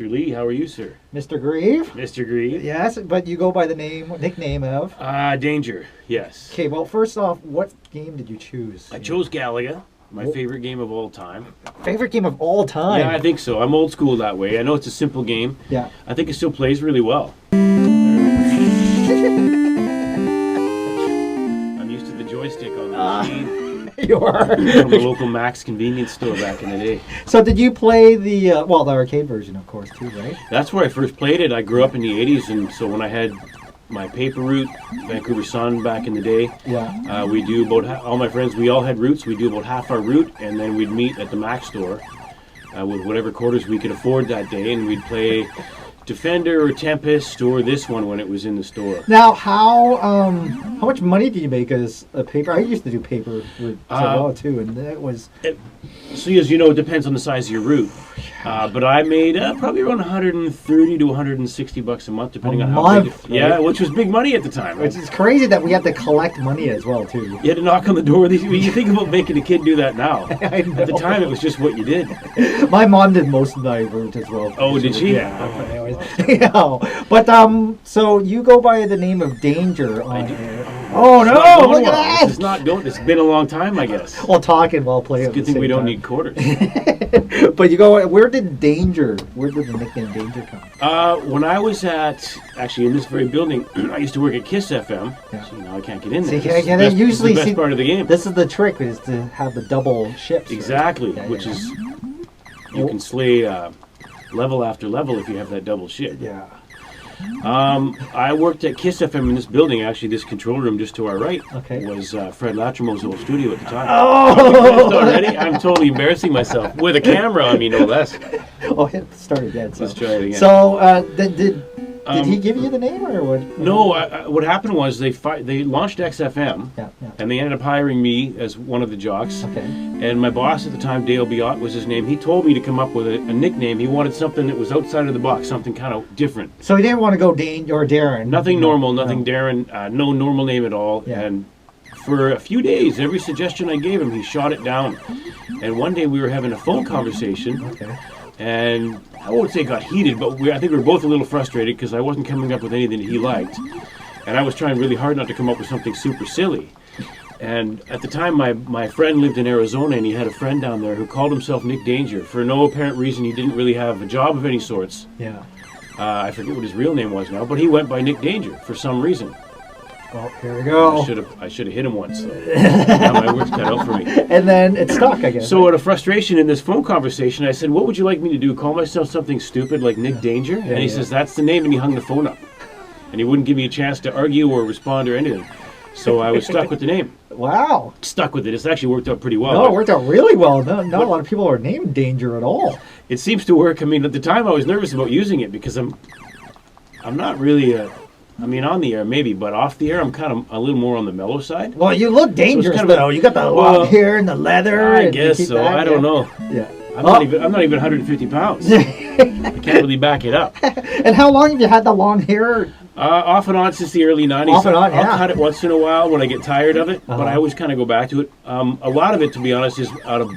Mr. Lee. How are you, sir? Mr. Grieve? Mr. Grieve. Yes, but you go by the nickname of? Danger, yes. Okay, well, first off, what game did you choose? I chose Galaga, my favorite game of all time. Favorite game of all time? Yeah, I think so. I'm old school that way. I know it's a simple game. Yeah. I think it still plays really well. I'm used to the joystick on the machine. You are. From the local Max convenience store back in the day. So did you play the arcade version, of course, too, right? That's where I first played it. I grew up in the 80s, and so when I had my paper route, Vancouver Sun back in the day, we do about, all my friends, we all had routes. We do about half our route, and then we'd meet at the Mac store with whatever quarters we could afford that day, and we'd play Defender or Tempest or this one when it was in the store. Now, how much money did you make as a paper? I used to do paper route too, and it was... So as you know, it depends on the size of your route. But I made probably around 130 to 160 bucks a month, depending on how big. Right? Yeah, which was big money at the time. Which is crazy that we had to collect money as well, too. You had to knock on the door. You think about making a kid do that now. I know. At the time, it was just what you did. My mom did most of my route as well. Oh, did she? Yeah. But so you go by the name of Danger on here. Oh no! Look at that! This is not going. It's been a long time, I guess. Well, talking while playing. It's a good thing we don't need quarters. But you go. Where did the nickname Danger come? When I was actually in this very building, I used to work at Kiss FM. Yeah. So now I can't get in there. They usually this is the best part of the game. This is the trick: is to have the double ships. Exactly, right? which is you can slay level after level if you have that double ship. Yeah. I worked at Kiss FM in this building. Actually, this control room just to our right was Fred Latrimo's old studio at the time. Oh! Already? I'm totally embarrassing myself. With a camera on me, no less. Oh, hit start again. So. Let's try it again. So, did he give you the name or what? No, what happened was they launched XFM, and they ended up hiring me as one of the jocks. Okay. And my boss at the time, Dale Biot was his name. He told me to come up with a nickname. He wanted something that was outside of the box, something kind of different. So he didn't want to go Dane or Darren. Nothing normal, nothing Darren, no normal name at all. Yeah. And for a few days, every suggestion I gave him, he shot it down. And one day we were having a phone conversation. Okay. And I won't say it got heated, but I think we were both a little frustrated because I wasn't coming up with anything that he liked. And I was trying really hard not to come up with something super silly. And at the time, my friend lived in Arizona, and he had a friend down there who called himself Nick Danger. For no apparent reason, he didn't really have a job of any sorts. Yeah. I forget what his real name was now, but he went by Nick Danger for some reason. Well, here we go. I should have hit him once, though. Now my work's cut out for me. And then it stuck, I guess. So out of frustration in this phone conversation, I said, what would you like me to do? Call myself something stupid like Nick Danger? And he says, that's the name, and he hung the phone up. And he wouldn't give me a chance to argue or respond or anything. So I was stuck with the name. Wow. Stuck with it. It's actually worked out pretty well. No, it worked out really well. Not a lot of people are named Danger at all. It seems to work. I mean, at the time I was nervous about using it because I'm not really on the air maybe, but off the air I'm kind of a little more on the mellow side. Well, you look dangerous though. You got the long hair and the leather. I guess so. I don't know. Yeah. I'm not even 150 pounds. I can't really back it up. And how long have you had the long hair? Off and on since the early 90s. Off and on, I'll cut it once in a while when I get tired of it, but I always kind of go back to it. A lot of it, to be honest, is out of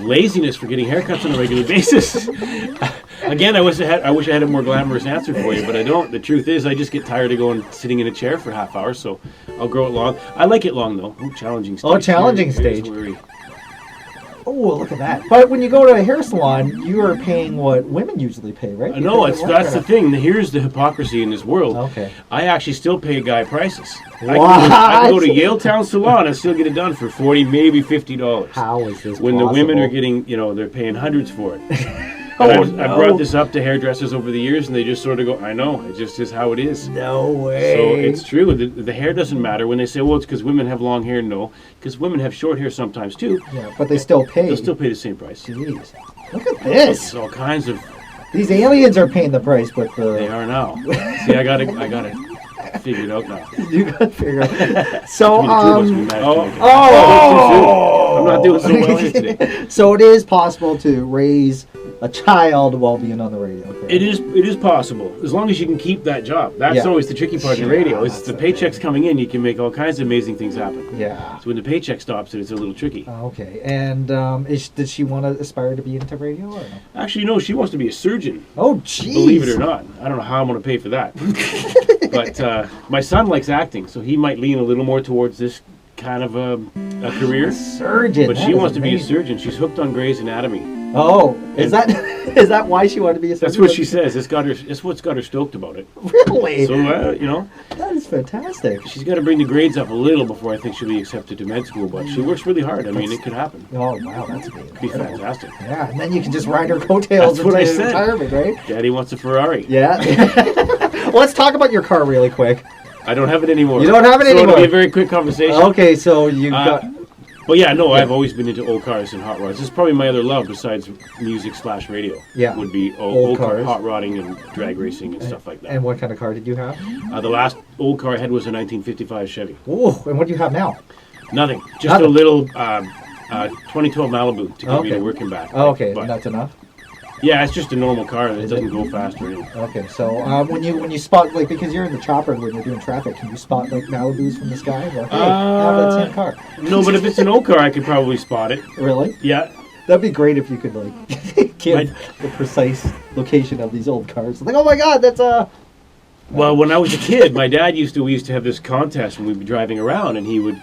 laziness for getting haircuts on a regular basis. Again, I wish I had a more glamorous answer for you, but I don't. The truth is, I just get tired of sitting in a chair for half hour, so I'll grow it long. I like it long, though. Ooh, challenging stage. Oh, challenging stage. Oh, look at that. But when you go to a hair salon, you are paying what women usually pay, right? No, that's the thing. Here's the hypocrisy in this world. Okay. I actually still pay guy prices. What? I can go to Yaletown Salon and still get it done for $40, maybe $50. How is this when possible? The women are getting, they're paying hundreds for it. No. I brought this up to hairdressers over the years, and they just sort of go, I know, it just is how it is. No way. So it's true. The hair doesn't matter. When they say, well, it's because women have long hair, no. Because women have short hair sometimes, too. Yeah, but they still pay. They'll still pay the same price. Jeez. Look at this. It's all kinds of... These aliens are paying the price, but They are now. See, I got it figured out now. You got to figure out. So, I'm not doing so well here today. So it is possible to raise a child while being on the radio. Correct? It is possible, as long as you can keep that job. That's always the tricky part in radio, is the paychecks coming in, you can make all kinds of amazing things happen. Yeah. So when the paycheck stops, it's a little tricky. Okay. And did she want to aspire to be into radio or no? Actually, no, she wants to be a surgeon. Oh, jeez. Believe it or not. I don't know how I'm going to pay for that. But my son likes acting, so he might lean a little more towards this kind of a career. A surgeon. But she wants to be a surgeon. She's hooked on Grey's Anatomy. Oh, is that why she wanted to be a surgeon? That's what she says. It's what's got her stoked about it. Really? So, that is fantastic. She's got to bring the grades up a little before I think she'll be accepted to med school, but she works really hard. I mean, it could happen. Oh, wow, that's It could be fantastic. Yeah, and then you can just ride her coattails into retirement, right? Daddy wants a Ferrari. Yeah. Well, let's talk about your car really quick. I don't have it anymore. You don't have it anymore? It'll be a very quick conversation. Okay, so you got... But yeah, no, I've always been into old cars and hot rods. This is probably my other love besides music/radio. Yeah. Would be old cars. hot rodding and drag racing and stuff like that. And what kind of car did you have? The last old car I had was a 1955 Chevy. Oh, and what do you have now? Nothing. Just a little 2012 Malibu to get me to work and back. Oh, okay, But, that's enough? yeah, it's just a normal car. It doesn't go fast or anything. Okay, so when you spot, like, because you're in the chopper when you're doing traffic, can you spot, like, Malibus from the sky? Like, hey, I have that same car. No, but if it's an old car, I could probably spot it. Really? Yeah. That'd be great if you could, like, give the precise location of these old cars. Like, oh my god, that's a... Well, when I was a kid, we used to have this contest when we'd be driving around, and he would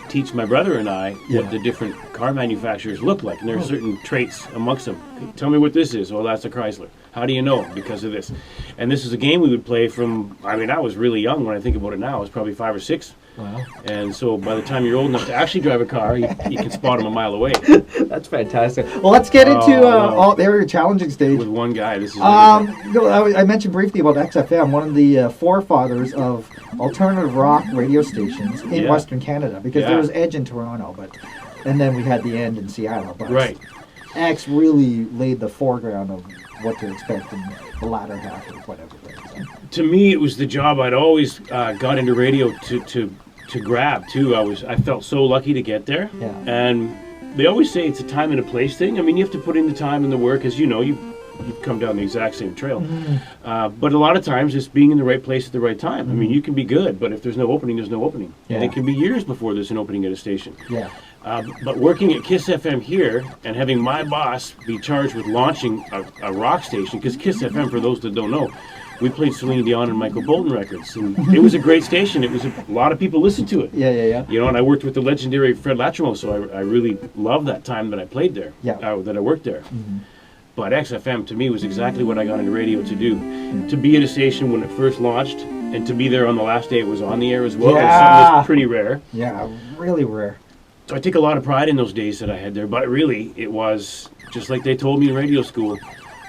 teach my brother and I what the different car manufacturers look like, and there are certain traits amongst them. Tell me what this is. Well, that's a Chrysler. How do you know? Because of this. And this is a game we would play from, I mean, I was really young when I think about it now. I was probably 5 or 6. Wow. And so by the time you're old enough to actually drive a car, you can spot them a mile away. That's fantastic. Well, let's get into their challenging stage. With one guy, this is I mentioned briefly about XFM, one of the forefathers of alternative rock radio stations in Western Canada, because there was Edge in Toronto, and then we had the End in Seattle. But right. X really laid the foreground of what to expect in the latter half of whatever. To me, it was the job I'd always got into radio to grab too. I felt so lucky to get there. Yeah. And they always say it's a time and a place thing. I mean, you have to put in the time and the work, as you know, you've come down the exact same trail. Mm-hmm. But a lot of times, it's being in the right place at the right time. Mm-hmm. I mean, you can be good, but if there's no opening, there's no opening. Yeah. And it can be years before there's an opening at a station. Yeah. But working at KISS FM here and having my boss be charged with launching a rock station, because KISS FM, for those that don't know, we played Celine Dion and Michael Bolton records, and it was a great station. It was a lot of people listened to it. Yeah. You know, and I worked with the legendary Fred Latrimo, so I really loved that time that I played there. Yeah. That I worked there. Mm-hmm. But XFM to me was exactly what I got into radio to do. To be at a station when it first launched, and to be there on the last day it was on the air as well. Yeah. Something that's pretty rare. Yeah, really rare. So I take a lot of pride in those days that I had there. But really, it was just like they told me in radio school.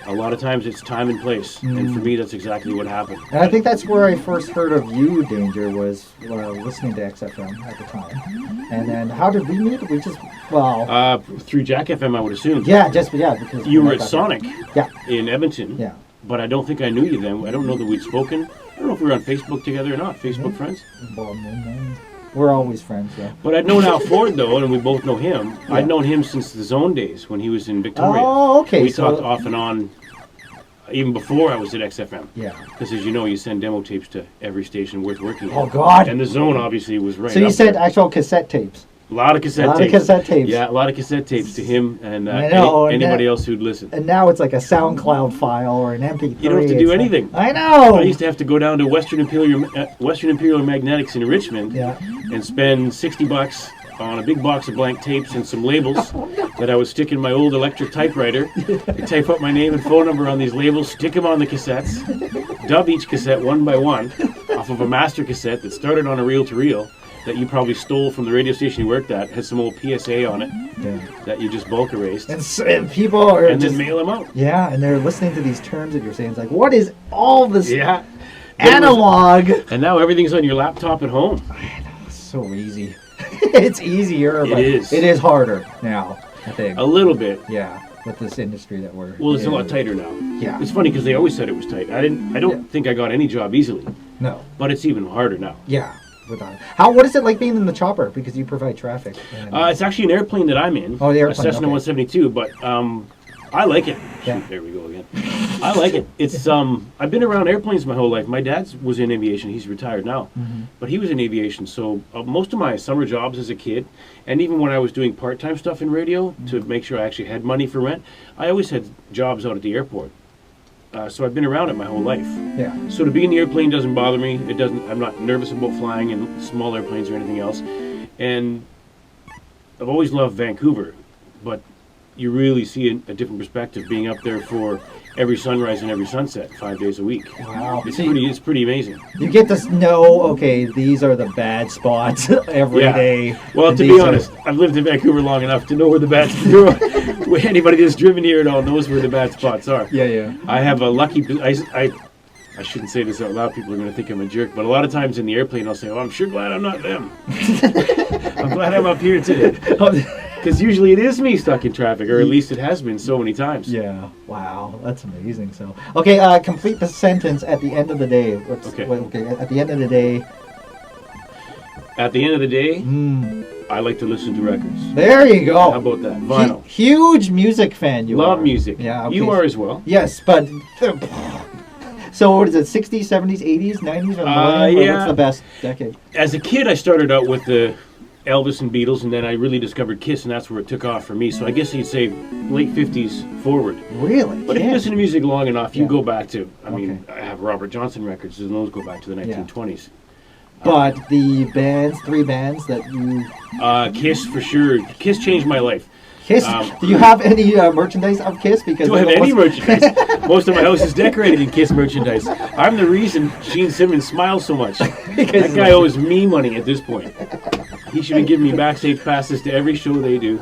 A lot of times it's time and place, and for me that's exactly what happened. And I think that's where I first heard of you, Danger, was listening to XFM at the time. And then how did we meet? We just, through Jack FM, I would assume. Because you were at Sonic Yeah. in Edmonton. Yeah. But I don't think I knew you then. I don't know that we'd spoken. I don't know if we were on Facebook together or not. Facebook friends? We're always friends, yeah. But I'd known Al Ford, though, and we both know him. Yeah. I'd known him since the Zone days when he was in Victoria. Oh, okay. We talked off and on even before I was at XFM. Yeah. Because as you know, you send demo tapes to every station worth working at. Oh, God. And the Zone obviously was right. So you sent actual cassette tapes? A lot of cassette tapes. Yeah, a lot of cassette tapes to him and anybody else who'd listen. And now it's like a SoundCloud file or an MP3. You don't have to do anything. I know. I used to have to go down to Western Imperial Magnetics in Richmond and spend $60 on a big box of blank tapes and some labels that I would stick in my old electric typewriter. I'd type up my name and phone number on these labels, stick them on the cassettes, dub each cassette one by one off of a master cassette that started on a reel-to-reel that you probably stole from the radio station you worked at, had some old PSA on it that you just bulk erased. And people are then mail them out. Yeah, and they're listening to these terms that you're saying. It's like, what is all this analog? And now everything's on your laptop at home. I know, it's so easy. It's easier, but it is harder now, I think. A little bit. Yeah, with this industry that we're Well, it's a lot tighter now. Yeah. It's funny because they always said it was tight. I don't think I got any job easily. No. But it's even harder now. Yeah. What is it like being in the chopper? Because you provide traffic. It's actually an airplane that I'm in. Oh, the airplane. A Cessna 172, but I like it. Yeah. Shoot, there we go again. I like it. It's I've been around airplanes my whole life. My dad was in aviation. He's retired now, but he was in aviation. So most of my summer jobs as a kid, and even when I was doing part-time stuff in radio to make sure I actually had money for rent, I always had jobs out at the airport. So I've been around it my whole life. Yeah. So to be in the airplane doesn't bother me. It doesn't. I'm not nervous about flying in small airplanes or anything else. And I've always loved Vancouver, but you really see a different perspective being up there for every sunrise and every sunset 5 days a week. Wow. It's pretty amazing. You get to know, okay, these are the bad spots every day. Well, to be honest, I've lived in Vancouver long enough to know where the bad spots are. Anybody that's driven here at all knows where the bad spots are. Yeah. I have a lucky... I shouldn't say this out loud. People are going to think I'm a jerk. But a lot of times in the airplane, I'll say, "Oh, I'm sure glad I'm not them. I'm glad I'm up here today." Because usually it is me stuck in traffic, or at least it has been so many times. Yeah. Wow, that's amazing. So, okay, complete the sentence at the end of the day. Okay. At the end of the day. At the end of the day, I like to listen to records. There you go. How about that? Vinyl. Huge music fan you are. Love music. Yeah. Okay. You are as well. Yes, but... So what is it, 60s, 70s, 80s, 90s, or millennium? Or what's the best decade? As a kid, I started out with the Elvis and Beatles, and then I really discovered Kiss, and that's where it took off for me. So I guess you'd say late 50s forward. Really? But if you listen to music long enough, you go back to, I mean, Okay. I have Robert Johnson records, and those go back to the 1920s. But the bands, 3 bands that you... Kiss, for sure. Kiss changed my life. Kiss? Do you have any merchandise of Kiss? Because do I have any merchandise? Most of my house is decorated in Kiss merchandise. I'm the reason Gene Simmons smiles so much. That guy owes me money at this point. He should have given me backstage passes to every show they do.